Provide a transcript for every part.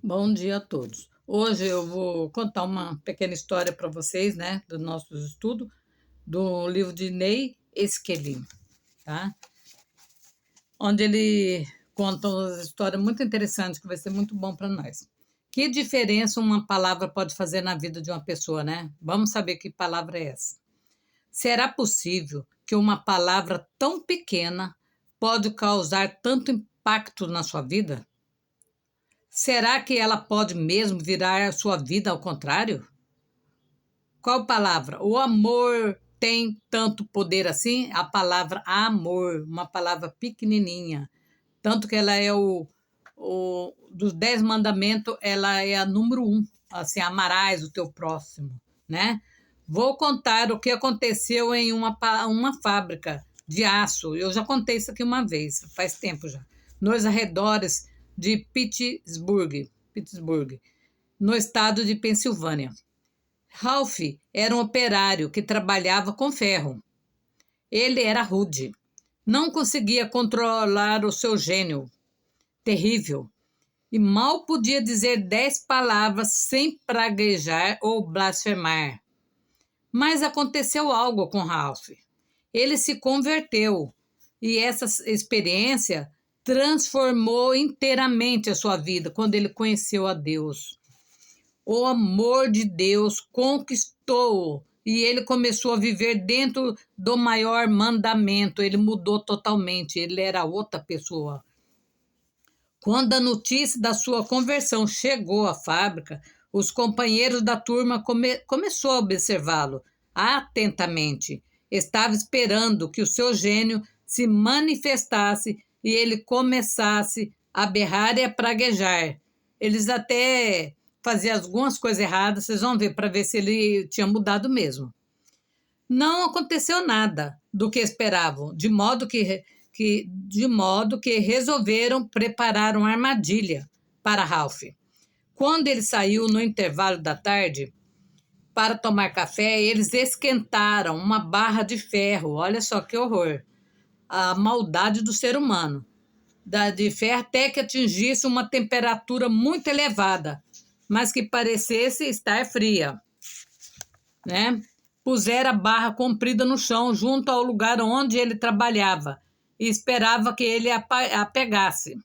Bom dia a todos. Hoje eu vou contar uma pequena história para vocês, né, do nosso estudo, do livro de Ney Esquelin, tá? Onde ele conta uma história muito interessante que vai ser muito bom para nós. Que diferença uma palavra pode fazer na vida de uma pessoa, né? Vamos saber que palavra é essa. Será possível que uma palavra tão pequena pode causar tanto impacto na sua vida? Será que ela pode mesmo virar a sua vida ao contrário? Qual palavra? O amor tem tanto poder assim? A palavra amor, uma palavra pequenininha. Tanto que ela é dos 10 mandamentos, ela é a número 1. Assim, amarás o teu próximo, né? Vou contar o que aconteceu em uma fábrica de aço. Eu já contei isso aqui uma vez, faz tempo já. Nos arredores de Pittsburgh, no estado de Pensilvânia. Ralph era um operário que trabalhava com ferro. Ele era rude. Não conseguia controlar o seu gênio terrível e mal podia dizer 10 palavras sem praguejar ou blasfemar. Mas aconteceu algo com Ralph. Ele se converteu e essa experiência transformou inteiramente a sua vida quando ele conheceu a Deus. O amor de Deus conquistou e ele começou a viver dentro do maior mandamento. Ele mudou totalmente, ele era outra pessoa. Quando a notícia da sua conversão chegou à fábrica, os companheiros da turma começou a observá-lo atentamente. Estava esperando que o seu gênio se manifestasse e ele começasse a berrar e a praguejar. Eles até faziam algumas coisas erradas, vocês vão ver, para ver se ele tinha mudado mesmo. Não aconteceu nada do que esperavam, de modo que resolveram preparar uma armadilha para Ralph. Quando ele saiu no intervalo da tarde para tomar café, eles esquentaram uma barra de ferro. Olha só que horror! A maldade do ser humano. De ferro até que atingisse uma temperatura muito elevada, mas que parecesse estar fria, né? Puseram a barra comprida no chão junto ao lugar onde ele trabalhava e esperava que ele a pegasse.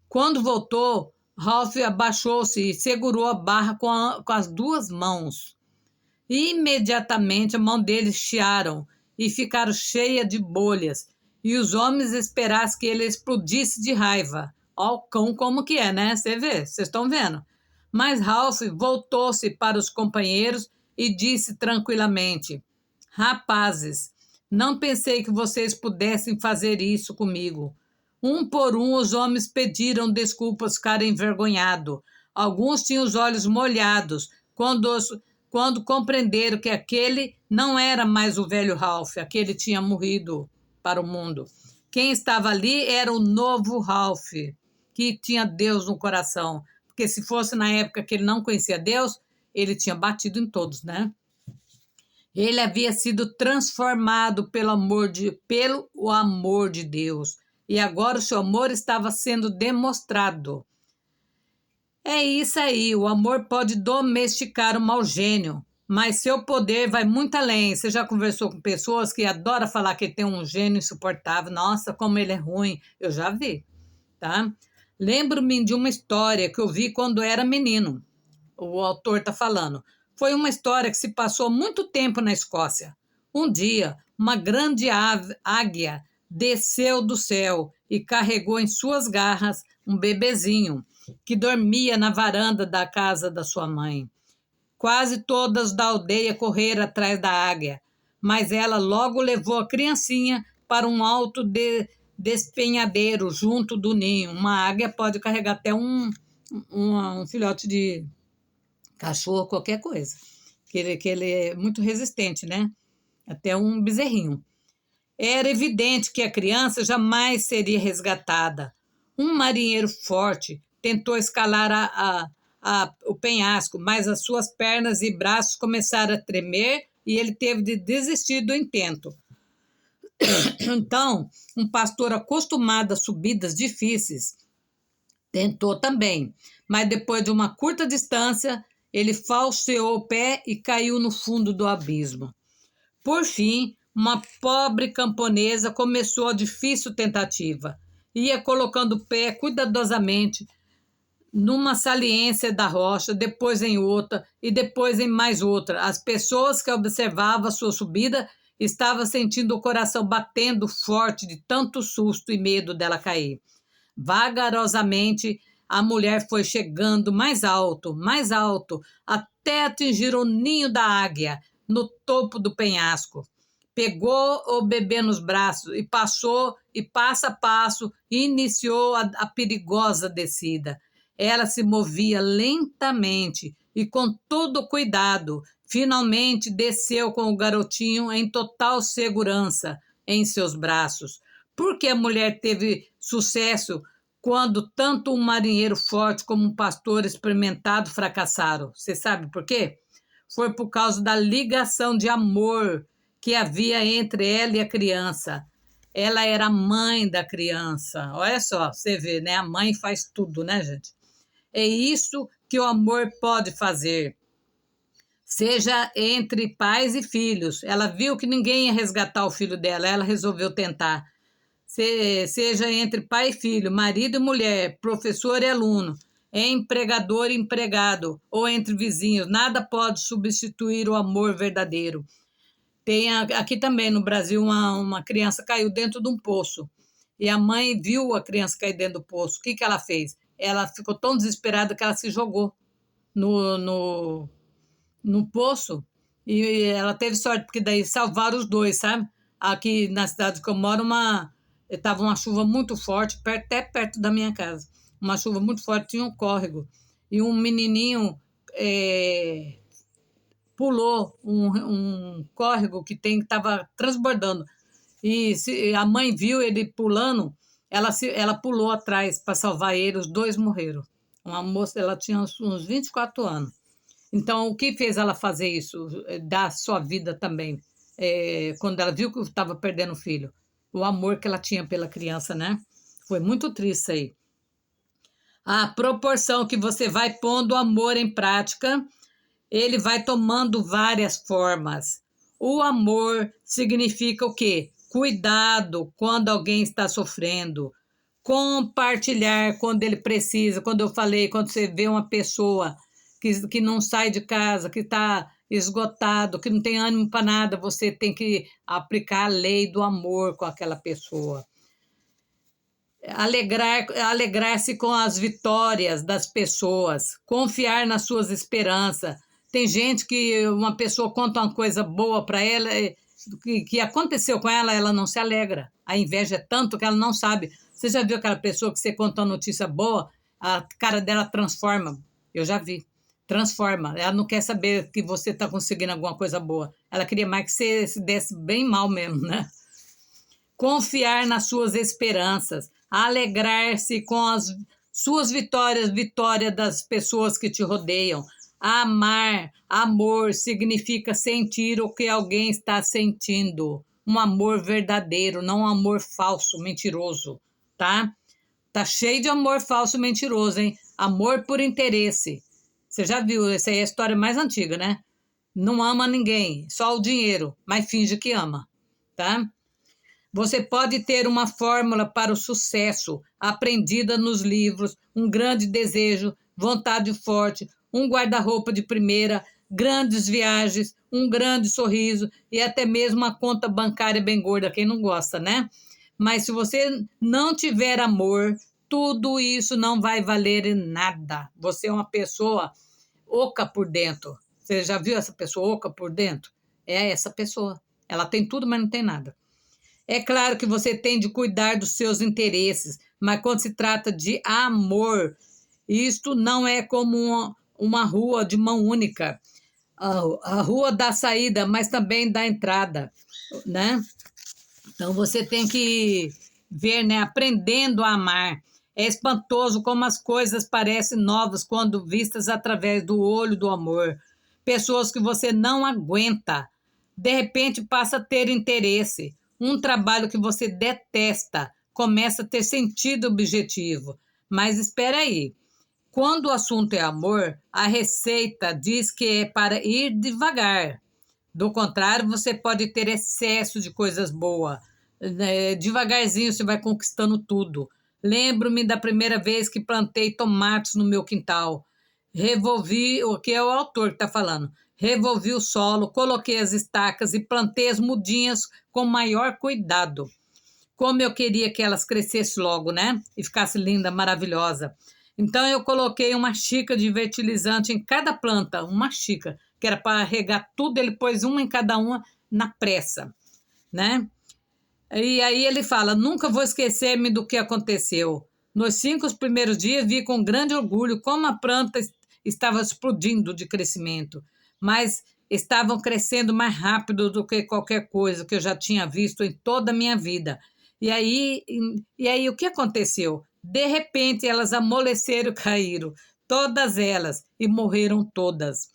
Quando voltou, Ralph abaixou-se e segurou a barra com as duas mãos. Imediatamente a mão dele chiaram e ficaram cheias de bolhas, e os homens esperassem que ele explodisse de raiva. Ó, o cão como que é, né? Você vê, vocês estão vendo. Mas Ralph voltou-se para os companheiros e disse tranquilamente: Rapazes, não pensei que vocês pudessem fazer isso comigo. Um por um, os homens pediram desculpas, ficaram envergonhados. Alguns tinham os olhos molhados quando compreenderam que aquele não era mais o velho Ralph, aquele tinha morrido para o mundo. Quem estava ali era o novo Ralph, que tinha Deus no coração. Porque se fosse na época que ele não conhecia Deus, ele tinha batido em todos, né? Ele havia sido transformado pelo amor de Deus. E agora o seu amor estava sendo demonstrado. É isso aí, o amor pode domesticar o mau gênio, mas seu poder vai muito além. Você já conversou com pessoas que adoram falar que tem um gênio insuportável? Nossa, como ele é ruim. Eu já vi, tá? Lembro-me de uma história que eu vi quando era menino. O autor está falando. Foi uma história que se passou muito tempo na Escócia. Um dia, uma grande águia desceu do céu e carregou em suas garras um bebezinho que dormia na varanda da casa da sua mãe. Quase todas da aldeia correram atrás da águia, mas ela logo levou a criancinha para um alto despenhadeiro junto do ninho. Uma águia pode carregar até um filhote de cachorro, qualquer coisa, que ele é muito resistente, né? Até um bezerrinho. Era evidente que a criança jamais seria resgatada. Um marinheiro forte tentou escalar o penhasco, mas as suas pernas e braços começaram a tremer e ele teve de desistir do intento. Então, um pastor acostumado a subidas difíceis Tentou também, mas depois de uma curta distância, ele falseou o pé e caiu no fundo do abismo. Por fim, uma pobre camponesa começou a difícil tentativa. Ia colocando o pé cuidadosamente numa saliência da rocha, depois em outra e depois em mais outra. As pessoas que observavam a sua subida estavam sentindo o coração batendo forte de tanto susto e medo dela cair. Vagarosamente, a mulher foi chegando mais alto, até atingir o ninho da águia, no topo do penhasco. Pegou o bebê nos braços e passou, e passo a passo, iniciou a perigosa descida. Ela se movia lentamente e com todo cuidado. Finalmente desceu com o garotinho em total segurança em seus braços. Por que a mulher teve sucesso quando tanto um marinheiro forte como um pastor experimentado fracassaram? Você sabe por quê? Foi por causa da ligação de amor que havia entre ela e a criança. Ela era a mãe da criança. Olha só, você vê, né? A mãe faz tudo, né, gente? É isso que o amor pode fazer. Seja entre pais e filhos. Ela viu que ninguém ia resgatar o filho dela, ela resolveu tentar. Seja entre pai e filho, marido e mulher, professor e aluno, empregador e empregado, ou entre vizinhos, nada pode substituir o amor verdadeiro. Tem aqui também no Brasil uma criança caiu dentro de um poço e a mãe viu a criança cair dentro do poço. O que ela fez? Ela ficou tão desesperada que ela se jogou no poço e ela teve sorte, porque daí salvaram os dois, sabe? Aqui na cidade que eu moro, estava uma chuva muito forte, até perto da minha casa. Uma chuva muito forte, tinha um córrego. E um menininho pulou um córrego que estava transbordando. E a mãe viu ele pulando, ela pulou atrás para salvar ele, os dois morreram. Uma moça, ela tinha uns 24 anos. Então, o que fez ela fazer isso? Dar sua vida também, quando ela viu que estava perdendo o filho. O amor que ela tinha pela criança, né? Foi muito triste aí. A proporção que você vai pondo o amor em prática, ele vai tomando várias formas. O amor significa o quê? Cuidado quando alguém está sofrendo. Compartilhar quando ele precisa. Quando eu falei, quando você vê uma pessoa que não sai de casa, que está esgotado, que não tem ânimo para nada, você tem que aplicar a lei do amor com aquela pessoa. Alegrar-se com as vitórias das pessoas, confiar nas suas esperanças. Tem gente que uma pessoa conta uma coisa boa para ela, que aconteceu com ela, ela não se alegra. A inveja é tanto que ela não sabe. Você já viu aquela pessoa que você conta uma notícia boa, a cara dela transforma? Eu já vi. Transforma. Ela não quer saber que você está conseguindo alguma coisa boa. Ela queria mais que você se desse bem mal mesmo, né? Confiar nas suas esperanças. Alegrar-se com as suas vitórias, vitória das pessoas que te rodeiam. Amar, amor, significa sentir o que alguém está sentindo. Um amor verdadeiro, não um amor falso, mentiroso, tá? Tá cheio de amor falso, mentiroso, hein? Amor por interesse. Você já viu, essa aí é a história mais antiga, né? Não ama ninguém, só o dinheiro, mas finge que ama, tá? Você pode ter uma fórmula para o sucesso, aprendida nos livros, um grande desejo, vontade forte, um guarda-roupa de primeira, grandes viagens, um grande sorriso e até mesmo uma conta bancária bem gorda, quem não gosta, né? Mas se você não tiver amor, tudo isso não vai valer nada. Você é uma pessoa oca por dentro. Você já viu essa pessoa oca por dentro? É essa pessoa. Ela tem tudo, mas não tem nada. É claro que você tem de cuidar dos seus interesses, mas quando se trata de amor, isto não é como uma rua de mão única. A rua dá saída, mas também dá entrada, né? Então você tem que ver, né? Aprendendo a amar. É espantoso como as coisas parecem novas quando vistas através do olho do amor. Pessoas que você não aguenta, de repente passa a ter interesse. Um trabalho que você detesta começa a ter sentido objetivo. Mas espera aí. Quando o assunto é amor, a receita diz que é para ir devagar. Do contrário, você pode ter excesso de coisas boas. Devagarzinho você vai conquistando tudo. Lembro-me da primeira vez que plantei tomates no meu quintal. Revolvi, o que é o autor que está falando. Revolvi o solo, coloquei as estacas e plantei as mudinhas com maior cuidado. Como eu queria que elas crescessem logo, né? E ficasse linda, maravilhosa. Então eu coloquei uma xícara de fertilizante em cada planta, uma xícara, que era para regar tudo, ele pôs uma em cada uma na pressa, né? E aí ele fala, nunca vou esquecer-me do que aconteceu. Nos 5 primeiros dias vi com grande orgulho como a planta estava explodindo de crescimento, mas estavam crescendo mais rápido do que qualquer coisa que eu já tinha visto em toda a minha vida. E aí o que aconteceu? De repente elas amoleceram e caíram, todas elas, e morreram todas.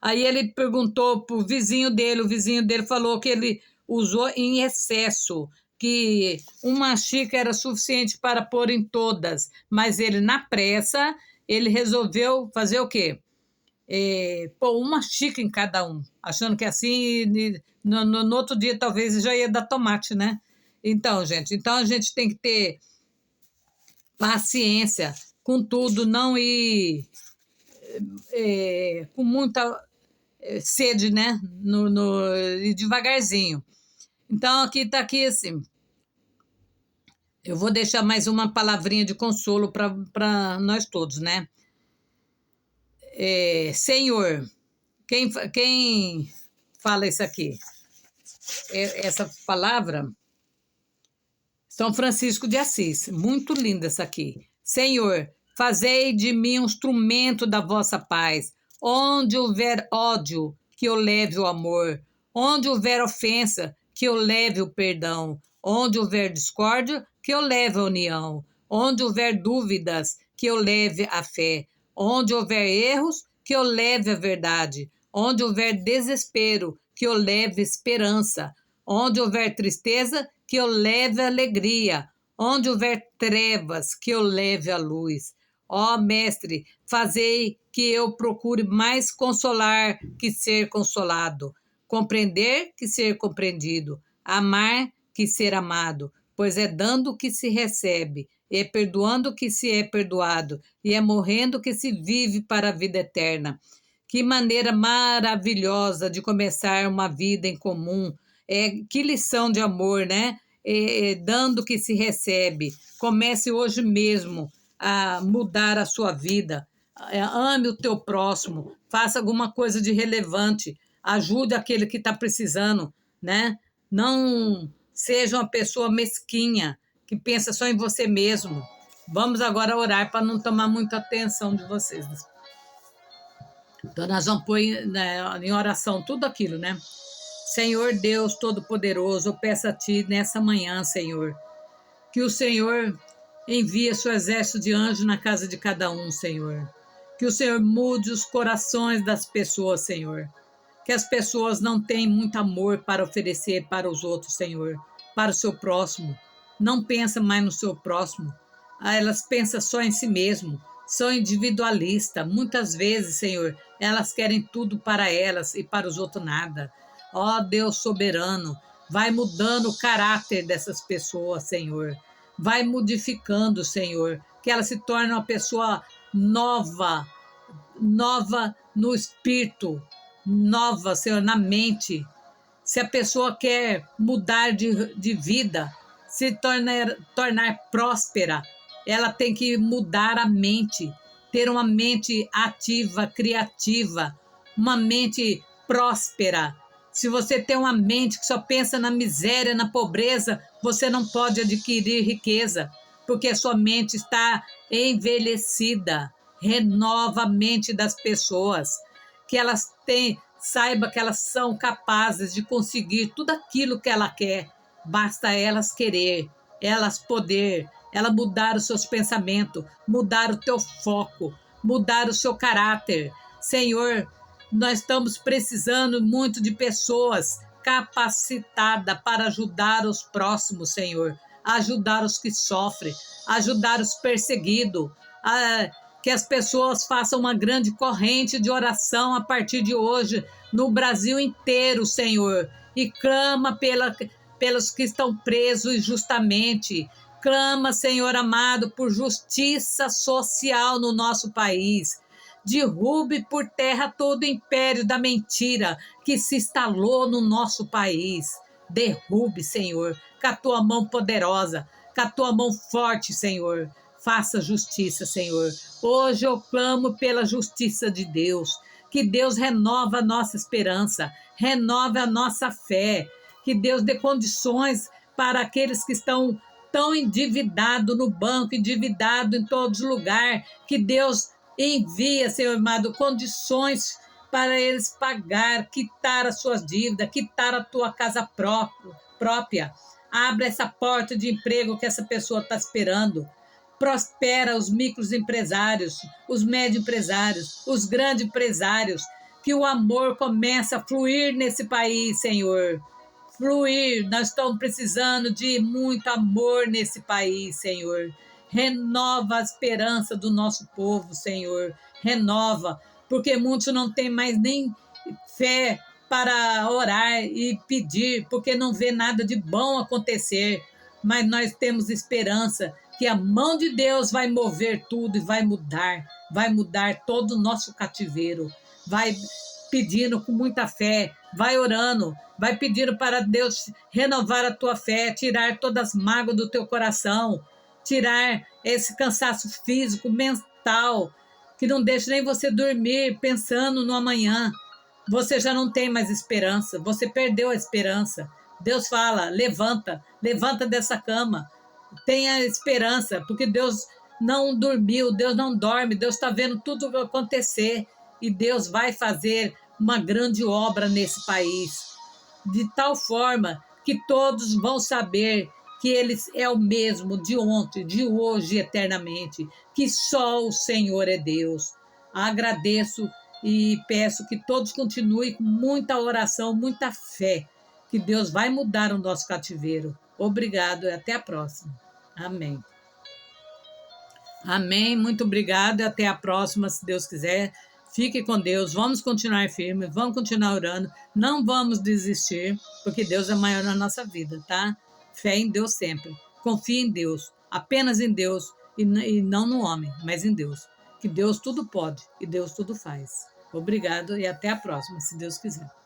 Aí ele perguntou para o vizinho dele falou que ele usou em excesso, que uma xícara era suficiente para pôr em todas, mas ele, na pressa, ele resolveu fazer o quê? Pôr uma xícara em cada um, achando que assim, no outro dia talvez já ia dar tomate, né? Então, gente, a gente tem que ter paciência com tudo, não ir com muita sede, né? E devagarzinho. Então, aqui assim, eu vou deixar mais uma palavrinha de consolo para nós todos, né? Senhor, quem fala isso aqui? Essa palavra, São Francisco de Assis, muito linda essa aqui. Senhor, fazei de mim um instrumento da vossa paz. Onde houver ódio, que eu leve o amor. Onde houver ofensa, que eu leve o perdão. Onde houver discórdia, que eu leve a união. Onde houver dúvidas, que eu leve a fé. Onde houver erros, que eu leve a verdade. Onde houver desespero, que eu leve esperança. Onde houver tristeza, que eu leve a alegria. Onde houver trevas, que eu leve a luz. Ó Mestre, fazei que eu procure mais consolar que ser consolado, compreender que ser compreendido, amar que ser amado, pois é dando que se recebe, é perdoando que se é perdoado, e é morrendo que se vive para a vida eterna. Que maneira maravilhosa de começar uma vida em comum, que lição de amor, né? Dando que se recebe. Comece hoje mesmo a mudar a sua vida. Ame o teu próximo, faça alguma coisa de relevante, ajude aquele que está precisando, né? Não seja uma pessoa mesquinha, que pensa só em você mesmo. Vamos agora orar para não tomar muita atenção de vocês. Então, nós vamos pôr em oração tudo aquilo, né? Senhor Deus Todo-Poderoso, eu peço a Ti nessa manhã, Senhor, que o Senhor envie seu exército de anjos na casa de cada um, Senhor. Que o Senhor mude os corações das pessoas, Senhor. Que as pessoas não têm muito amor para oferecer para os outros, Senhor, para o seu próximo. Não pensa mais no seu próximo. Elas pensam só em si mesmo, são individualistas. Muitas vezes, Senhor, elas querem tudo para elas e para os outros nada. Ó Deus soberano, vai mudando o caráter dessas pessoas, Senhor. Vai modificando, Senhor, que ela se torne uma pessoa nova no espírito, nova, Senhor, na mente. Se a pessoa quer mudar de vida, se tornar próspera, ela tem que mudar a mente, ter uma mente ativa, criativa, uma mente próspera. Se você tem uma mente que só pensa na miséria, na pobreza, você não pode adquirir riqueza, porque a sua mente está envelhecida. Renova a mente das pessoas, que elas saiba que elas são capazes de conseguir tudo aquilo que ela quer. Basta elas querer, elas poder, ela mudar os seus pensamentos, mudar o teu foco, mudar o seu caráter. Senhor, nós estamos precisando muito de pessoas capacitadas para ajudar os próximos, Senhor, ajudar os que sofrem, ajudar os perseguidos, que as pessoas façam uma grande corrente de oração a partir de hoje no Brasil inteiro, Senhor, e clama pelos que estão presos injustamente. Clama, Senhor amado, por justiça social no nosso país. Derrube por terra todo o império da mentira que se instalou no nosso país. Derrube, Senhor, com a tua mão poderosa, com a tua mão forte, Senhor. Faça justiça, Senhor. Hoje eu clamo pela justiça de Deus. Que Deus renova a nossa esperança, renove a nossa fé. Que Deus dê condições para aqueles que estão tão endividados no banco, endividados em todos os lugares. Que Deus envia, Senhor amado, condições para eles pagar, quitar as suas dívidas, quitar a tua casa própria. Abra essa porta de emprego que essa pessoa está esperando. Prospera os microempresários, os médios empresários, os grandes empresários. Que o amor comece a fluir nesse país, Senhor. Fluir, nós estamos precisando de muito amor nesse país, Senhor. Renova a esperança do nosso povo, Senhor. Renova, porque muitos não têm mais nem fé para orar e pedir, porque não vê nada de bom acontecer. Mas nós temos esperança que a mão de Deus vai mover tudo e vai mudar todo o nosso cativeiro. Vai pedindo com muita fé, vai orando, vai pedindo para Deus renovar a tua fé, tirar todas as mágoas do teu coração, tirar esse cansaço físico, mental, que não deixa nem você dormir pensando no amanhã. Você já não tem mais esperança, você perdeu a esperança. Deus fala, levanta dessa cama, tenha esperança, porque Deus não dormiu, Deus não dorme, Deus está vendo tudo acontecer e Deus vai fazer uma grande obra nesse país, de tal forma que todos vão saber que Ele é o mesmo de ontem, de hoje e eternamente, que só o Senhor é Deus. Agradeço e peço que todos continuem com muita oração, muita fé, que Deus vai mudar o nosso cativeiro. Obrigado e até a próxima. Amém. Amém, muito obrigado e até a próxima, se Deus quiser. Fique com Deus, vamos continuar firmes, vamos continuar orando, não vamos desistir, porque Deus é maior na nossa vida, tá? Fé em Deus sempre. Confie em Deus, apenas em Deus e não no homem, mas em Deus. Que Deus tudo pode e Deus tudo faz. Obrigado e até a próxima, se Deus quiser.